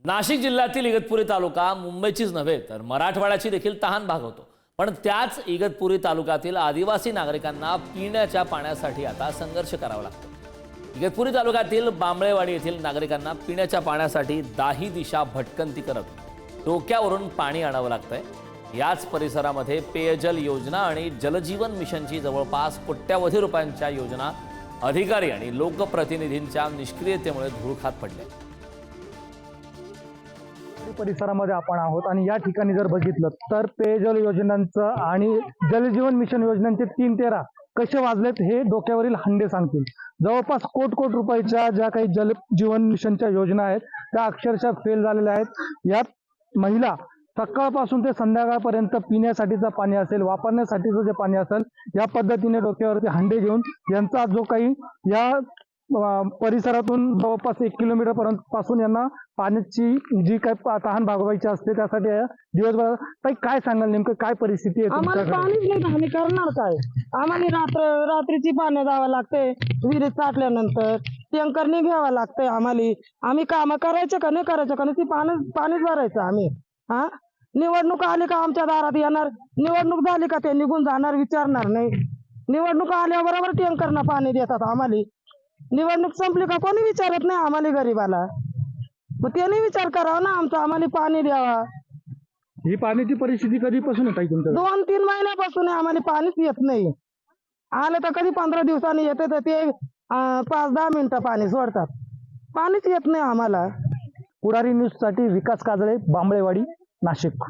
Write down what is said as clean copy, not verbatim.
नाशिक जिल्ह्यातील इगतपुरी तालुका मुंबईचीच नव्हे तर मराठवाड्याची देखील तहान भागवतो। पण त्याच इगतपुरी तालुक्यातील आदिवासी नागरिकांना पिण्याच्या पाण्यासाठी आता संघर्ष करावा लागतो। इगतपुरी तालुक्यातील बांबळेवाडी येथील नागरिकांना पिण्याच्या पाण्यासाठी दाही दिशा भटकंती करत डोक्यावरून पाणी आणावं लागतंय। याच परिसरामध्ये पेयजल योजना आणि जलजीवन मिशनची जवळपास कोट्यावधी रुपयांच्या योजना अधिकारी आणि लोकप्रतिनिधींच्या निष्क्रियतेमुळे धूळखात पडल्या। परिसरामध्ये आपण आहोत आणि या ठिकाणी जर बघितलं तर पेयजल योजनांचं आणि जलजीवन मिशन योजनांचे 3-13 कसे वाजलेत हे डोक्यावरील हंडे सांगतील। जवळपास कोट रुपयाच्या ज्या काही जलजीवन मिशनच्या योजना आहेत त्या अक्षरशः फेल झालेल्या आहेत। यात महिला सकाळपासून ते संध्याकाळपर्यंत पिण्यासाठीचं पाणी असेल, वापरण्यासाठीचं जे पाणी असेल, या पद्धतीने डोक्यावरती हंडे घेऊन यांचा जो काही या परिसरातून जवळपास 1 किलोमीटर पर्यंत पासून यांना पाण्याची जी काही तहान भागवायची असते त्यासाठी दिवसभर काय सांगाल, नेमकं काय परिस्थिती आहे? आम्हाला पाणीच नाही, आम्ही करणार काय? आम्हाला रात्रीची पाणी द्यावं लागते, विहिरीत साठल्यानंतर टँकरने घ्यावं लागतंय आम्हाला। आम्ही काम करायचं का नाही करायचं का नाही ती पाणीच भरायचं आम्ही। हा, निवडणूक आली का आमच्या दारात येणार, निवडणूक झाली का ते निघून जाणार, विचारणार नाही। निवडणूक आल्याबरोबर टँकरनं पाणी देतात आम्हाला। निवडणूक संपली का कोणी विचारत नाही आम्हाला गरीबाला। मग त्यांनी विचार करावा ना आमचा, आम्हाला पाणी द्यावा। ही पाण्याची परिस्थिती कधीपासून आहे तुमच्या? 2-3 महिन्यापासून आम्हाला पाणीच येत नाही। आलं तर कधी 15 दिवसांनी येते तर ते 5-10 मिनिटं पाणी सोडतात, पाणीच येत नाही आम्हाला। पुढारी न्यूज साठी विकास काजळे, बांबळेवाडी, नाशिक।